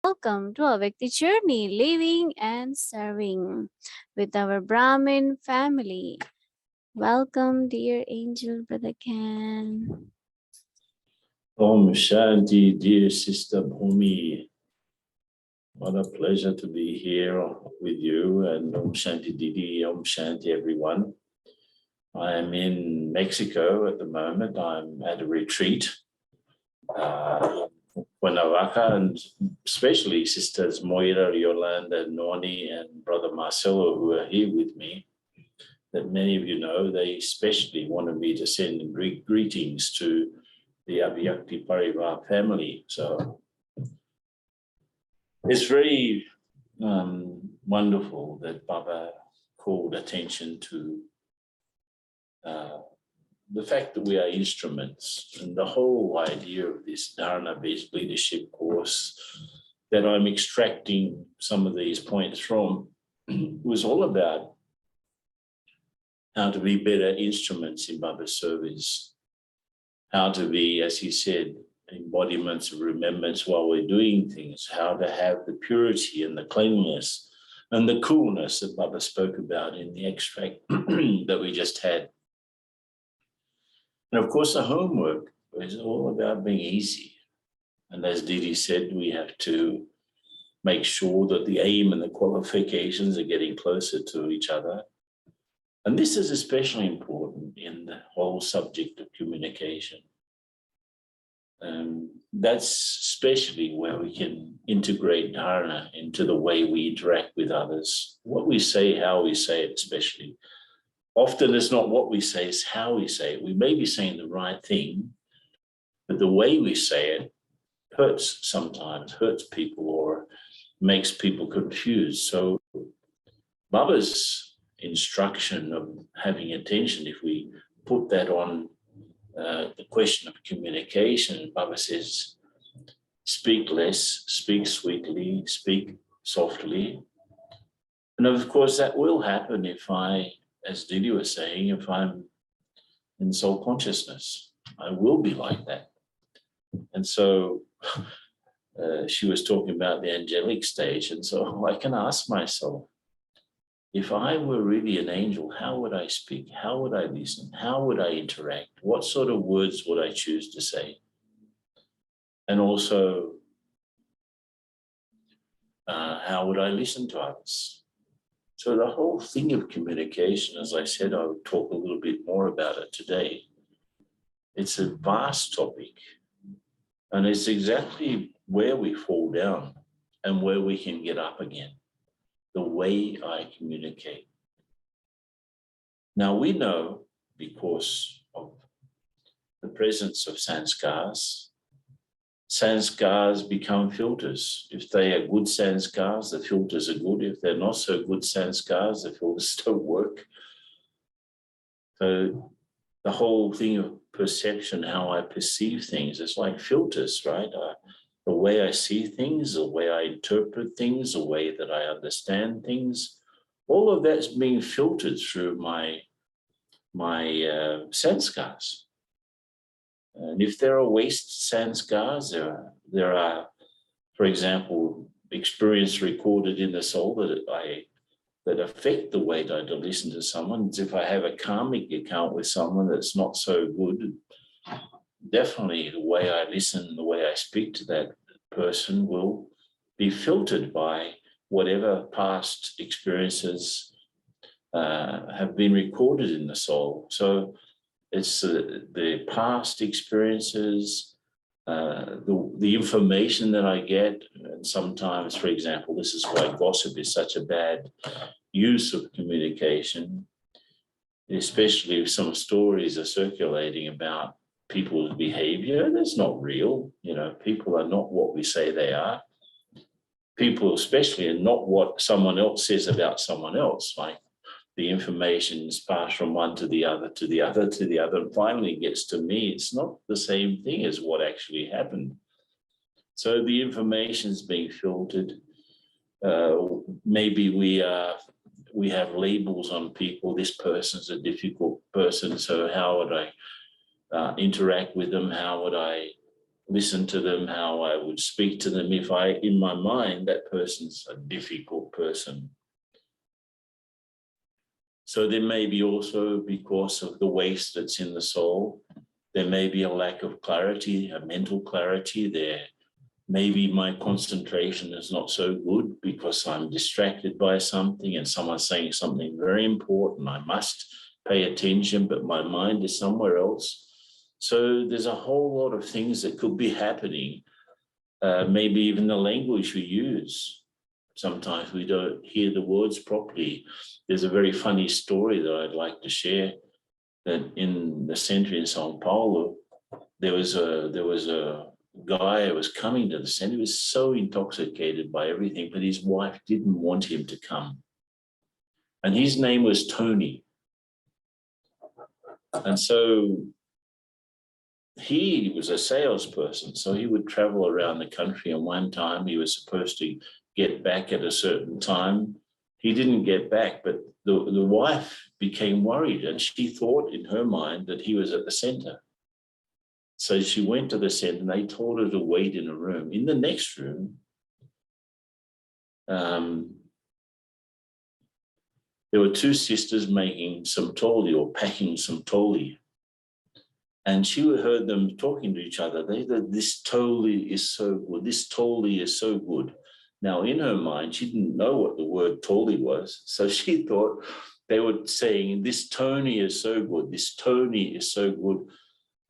Welcome to our Vikti journey, living and serving with our Brahmin family. Welcome, dear angel brother Ken. Om Shanti, dear sister Bhumi. What a pleasure to be here with you, and Om Shanti Didi, Om Shanti everyone. I am in Mexico at the moment. I'm at a retreat in Cuernavaca, and especially sisters Moira, Yolanda, Noni, and brother Marcelo, who are here with me, that many of you know. They especially wanted me to send greetings to the Abhyakti Parivar family. So it's very wonderful that Baba called attention to the fact that we are instruments, and the whole idea of this Dharana-based leadership course that I'm extracting some of these points from was all about how to be better instruments in Baba's service, how to be, as he said, embodiments of remembrance while we're doing things, how to have the purity and the cleanliness and the coolness that Baba spoke about in the extract that we just had. And of course, the homework is all about being easy. And as Didi said, we have to make sure that the aim and the qualifications are getting closer to each other. And this is especially important in the whole subject of communication. That's especially where we can integrate dharana into the way we interact with others. What we say, how we say it, especially. Often it's not what we say, it's how we say it. We may be saying the right thing, but the way we say it sometimes hurts people or makes people confused. So Baba's instruction of having attention, if we put that on the question of communication, Baba says, speak less, speak sweetly, speak softly. And of course, that will happen if I, as Didi was saying, if I'm in soul consciousness, I will be like that. And so she was talking about the angelic stage. And so I can ask myself, if I were really an angel, how would I speak? How would I listen? How would I interact? What sort of words would I choose to say? And also, how would I listen to others? So the whole thing of communication, as I said, I would talk a little bit more about it today. It's a vast topic, and it's exactly where we fall down and where we can get up again. The way I communicate. Now we know, because of the presence of sanskars become filters. If they are good sanskars, the filters are good. If they're not so good sanskars, the filters don't work. So the whole thing of perception, how I perceive things, it's like filters, right? The way I see things, the way I interpret things, the way that I understand things, all of that's being filtered through my sanskars. And if there are waste sanskars, there are, for example, experience recorded in the soul that affect the way that I listen to someone. If I have a karmic account with someone that's not so good, definitely the way I listen, the way I speak to that person will be filtered by whatever past experiences have been recorded in the soul. So it's the past experiences, the information that I get, and sometimes, for example, this is why gossip is such a bad use of communication, especially if some stories are circulating about people's behavior. That's not real. People are not what we say they are. People especially are not what someone else says about someone else. Like the information is passed from one to the other, to the other, to the other, and finally gets to me. It's not the same thing as what actually happened. So the information is being filtered. Maybe we have labels on people. This person's a difficult person, so how would I interact with them? How would I listen to them, how I would speak to them if I, in my mind, that person's a difficult person. So there may be also, because of the waste that's in the soul, there may be a lack of clarity, a mental clarity there. Maybe my concentration is not so good because I'm distracted by something and someone's saying something very important. I must pay attention, but my mind is somewhere else. So there's a whole lot of things that could be happening. Maybe even the language we use. Sometimes we don't hear the words properly. There's a very funny story that I'd like to share, that in the center in Sao Paulo, there was a guy who was coming to the center. He was so intoxicated by everything, but his wife didn't want him to come. And his name was Tony. And so he was a salesperson, so he would travel around the country, and one time he was supposed to get back at a certain time. He didn't get back, but the wife became worried, and she thought in her mind that he was at the center. So she went to the center and they told her to wait in a room. In the next room, there were two sisters making some toli or packing some toli. And she heard them talking to each other. They said, "This toli is so good. This toli is so good." Now, in her mind, she didn't know what the word toli was. So she thought they were saying, "This Tony is so good. This Tony is so good."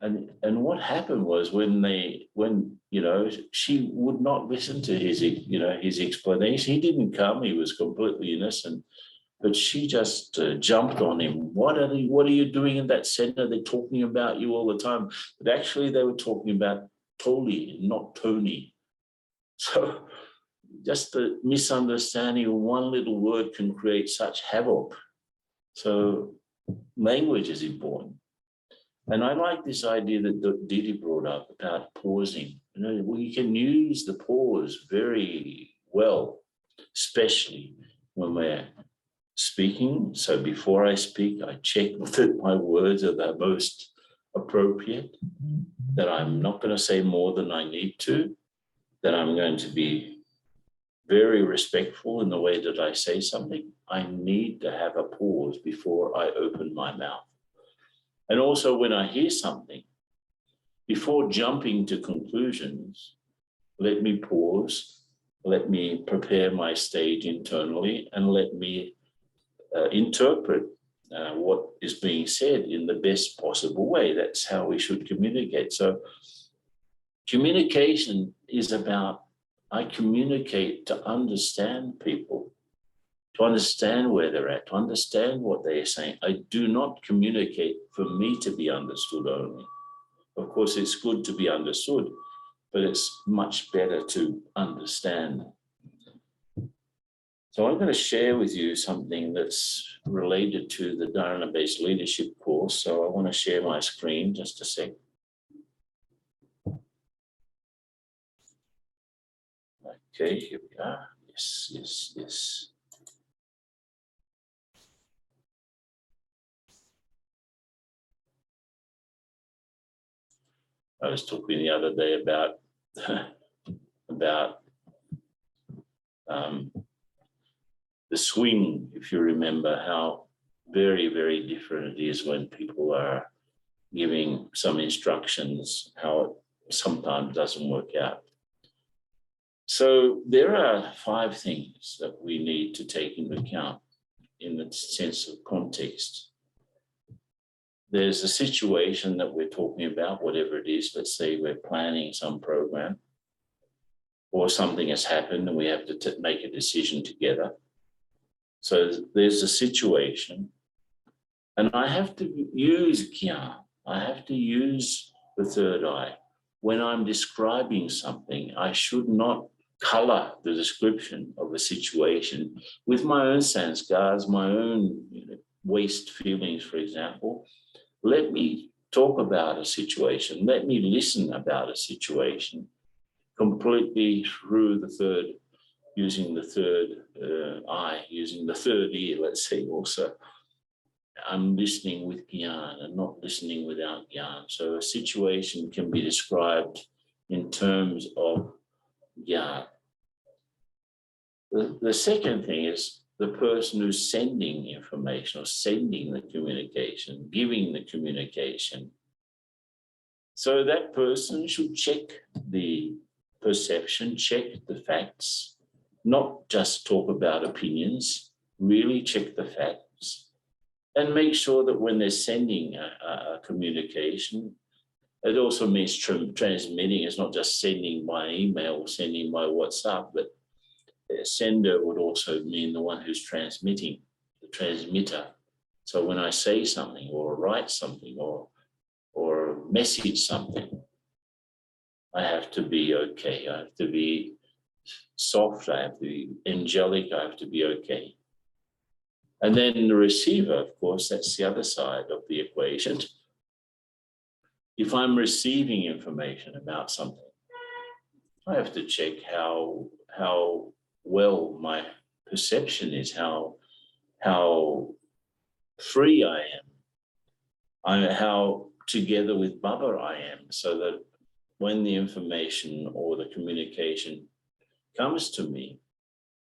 And what happened was when she would not listen to his explanation. He didn't come. He was completely innocent. But she just jumped on him. What are you doing in that center? They're talking about you all the time. But actually, they were talking about Toli, not Tony. So just the misunderstanding of one little word can create such havoc. So language is important. And I like this idea that Didi brought up about pausing. We can use the pause very well, especially when we're speaking. So before I speak, I check that my words are the most appropriate, that I'm not going to say more than I need to, that I'm going to be very respectful in the way that I say something. I need to have a pause before I open my mouth. And also when I hear something, before jumping to conclusions, let me pause, let me prepare my stage internally, and let me interpret what is being said in the best possible way. That's how we should communicate. So communication is about, I communicate to understand people, to understand where they're at, to understand what they're saying. I do not communicate for me to be understood only. Of course, it's good to be understood, but it's much better to understand. So I'm going to share with you something that's related to the Dharana-based leadership course. So I want to share my screen just a sec. Okay, here we are. Yes. I was talking the other day about the swing, if you remember, how very, very different it is when people are giving some instructions, how it sometimes doesn't work out. So there are 5 things that we need to take into account in the sense of context. There's a situation that we're talking about, whatever it is. Let's say we're planning some program, or something has happened and we have to make a decision together. So there's a situation, and I have to use Gyan. I have to use the third eye. When I'm describing something, I should not color the description of a situation with my own sanskars, my own waste feelings, for example. Let me talk about a situation. Let me listen about a situation completely through the third, using the third eye, using the third ear, let's say also. I'm listening with Gyan and not listening without Gyan. So a situation can be described in terms of yeah. The second thing is the person who's sending information or sending the communication, giving the communication. So that person should check the perception, check the facts, not just talk about opinions, really check the facts and make sure that when they're sending a communication, it also means transmitting. It's not just sending by email or sending by WhatsApp, but the sender would also mean the one who's transmitting, the transmitter. So when I say something or write something or message something, I have to be okay. I have to be soft. I have to be angelic. I have to be okay. And then the receiver, of course, that's the other side of the equation. If I'm receiving information about something, I have to check how well my perception is, how free I am, how together with Baba I am, so that when the information or the communication comes to me,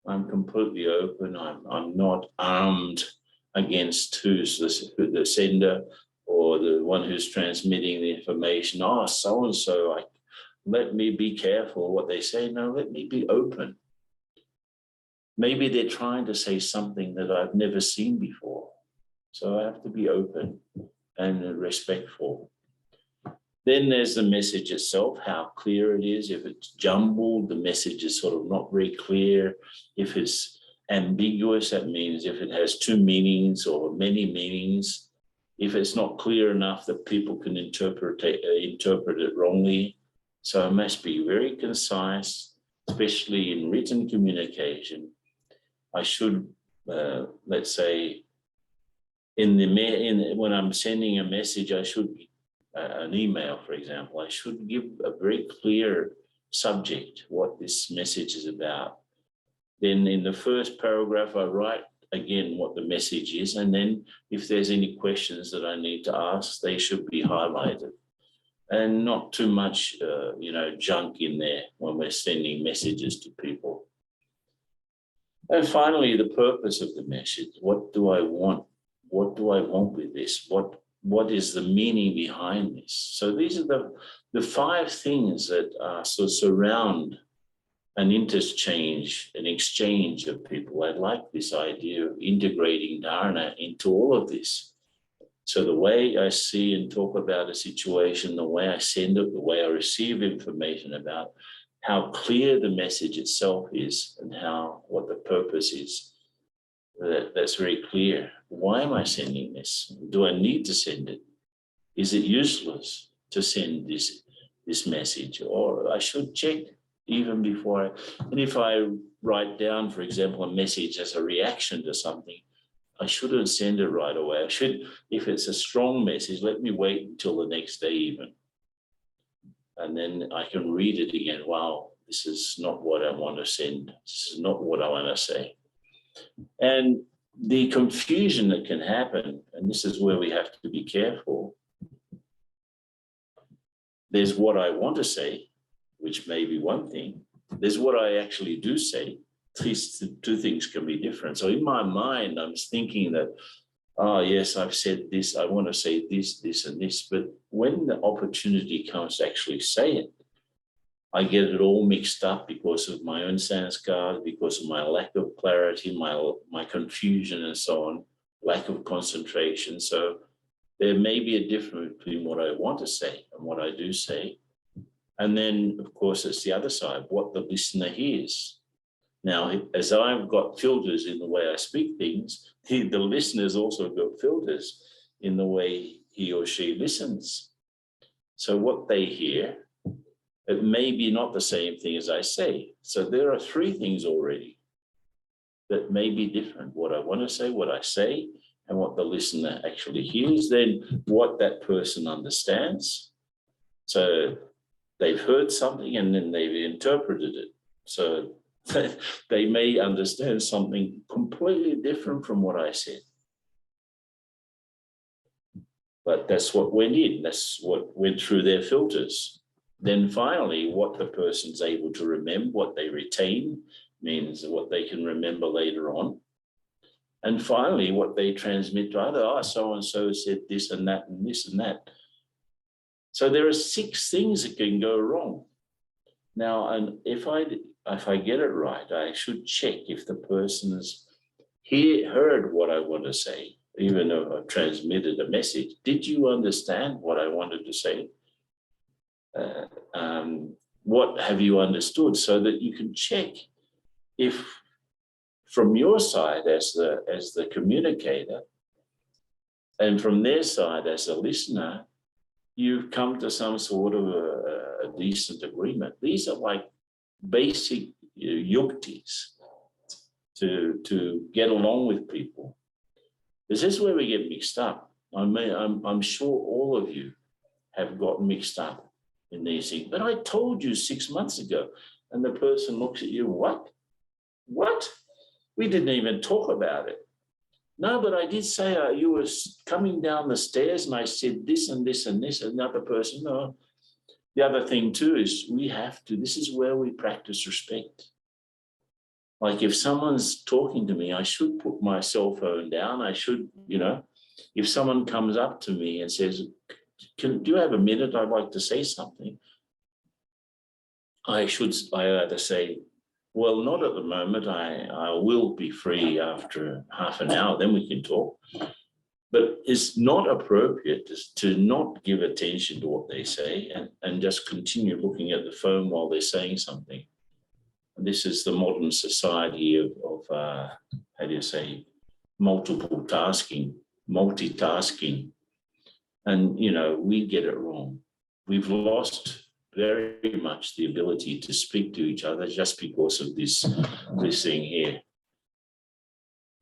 I'm completely open. I'm not armed against who's the sender or the one who's transmitting the information. Oh, so and so, let me be careful what they say. No, let me be open. Maybe they're trying to say something that I've never seen before. So I have to be open and respectful. Then there's the message itself, how clear it is. If it's jumbled, the message is sort of not very clear. If it's ambiguous, that means if it has two meanings or many meanings. If it's not clear enough that people can interpret it wrongly. So it must be very concise, especially in written communication. I should, let's say, when I'm sending a message, I should, an email, for example, I should give a very clear subject, what this message is about. Then in the first paragraph, I write again what the message is. And then if there's any questions that I need to ask, they should be highlighted. And not too much, junk in there when we're sending messages to people. And finally, the purpose of the message. What do I want? What do I want with this? What is the meaning behind this? So these are the five things that surround an interchange, an exchange of people. I like this idea of integrating dharana into all of this. So the way I see and talk about a situation, the way I send it, the way I receive information about how clear the message itself is and what the purpose is, that's very clear. Why am I sending this? Do I need to send it? Is it useless to send this message? Or I should check even before and if I write down, for example, a message as a reaction to something, I shouldn't send it right away. I should, if it's a strong message, let me wait until the next day even. And then I can read it again. Wow, this is not what I want to send. This is not what I want to say. And the confusion that can happen, and this is where we have to be careful. There's what I want to say, which may be one thing. There's what I actually do say. These two things can be different. So in my mind, I'm thinking that, oh, yes, I've said this, I want to say this, this, and this. But when the opportunity comes to actually say it, I get it all mixed up because of my own sanskar, because of my lack of clarity, my confusion and so on, lack of concentration. So there may be a difference between what I want to say and what I do say. And then, of course, it's the other side, what the listener hears. Now, as I've got filters in the way I speak things, the listener's also got filters in the way he or she listens. So what they hear, it may be not the same thing as I say. So there are three things already that may be different. What I want to say, what I say, and what the listener actually hears, then what that person understands. So they've heard something and then they've interpreted it. So they may understand something completely different from what I said. But that's what went in. That's what went through their filters. Then finally, what the person's able to remember, what they retain, means what they can remember later on. And finally, what they transmit to others, oh, so-and-so said this and that and this and that. So there are 6 things that can go wrong. Now, and if I get it right, I should check if the person's heard what I want to say, even though I've transmitted a message. Did you understand what I wanted to say? What have you understood, so that you can check if from your side as the communicator and from their side as a listener, you've come to some sort of a decent agreement. These are like basic yuktis to get along with people. This is where we get mixed up. I'm sure all of you have got mixed up in these things. But I told you 6 months ago, and the person looks at you, what? What? We didn't even talk about it. No, but I did say you were coming down the stairs and I said this and this and this. Another person, no. The other thing too is this is where we practice respect. Like if someone's talking to me, I should put my cell phone down. I should, if someone comes up to me and says, do you have a minute? I'd like to say something. I either say, well, not at the moment. I will be free after half an hour, then we can talk. But it's not appropriate to not give attention to what they say and just continue looking at the phone while they're saying something. And this is the modern society of multitasking. And, we get it wrong. We've lost very much the ability to speak to each other just because of this thing here.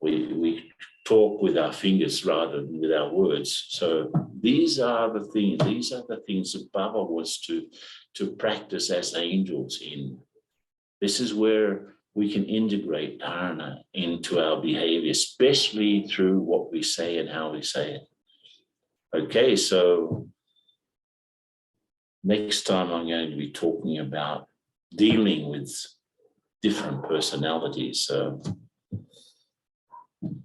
We talk with our fingers rather than with our words. So these are the things that Baba wants to practice as angels in. This is where we can integrate dharana into our behavior, especially through what we say and how we say it. Okay, so next time I'm going to be talking about dealing with different personalities. So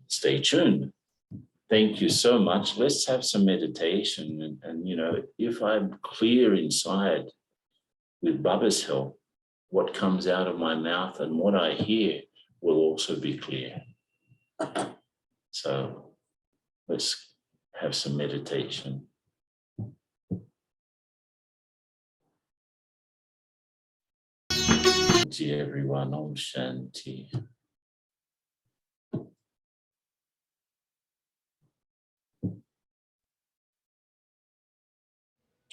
stay tuned. Thank you so much. Let's have some meditation. And if I'm clear inside with Baba's help, what comes out of my mouth and what I hear will also be clear. So let's have some meditation. Everyone, Om Shanti.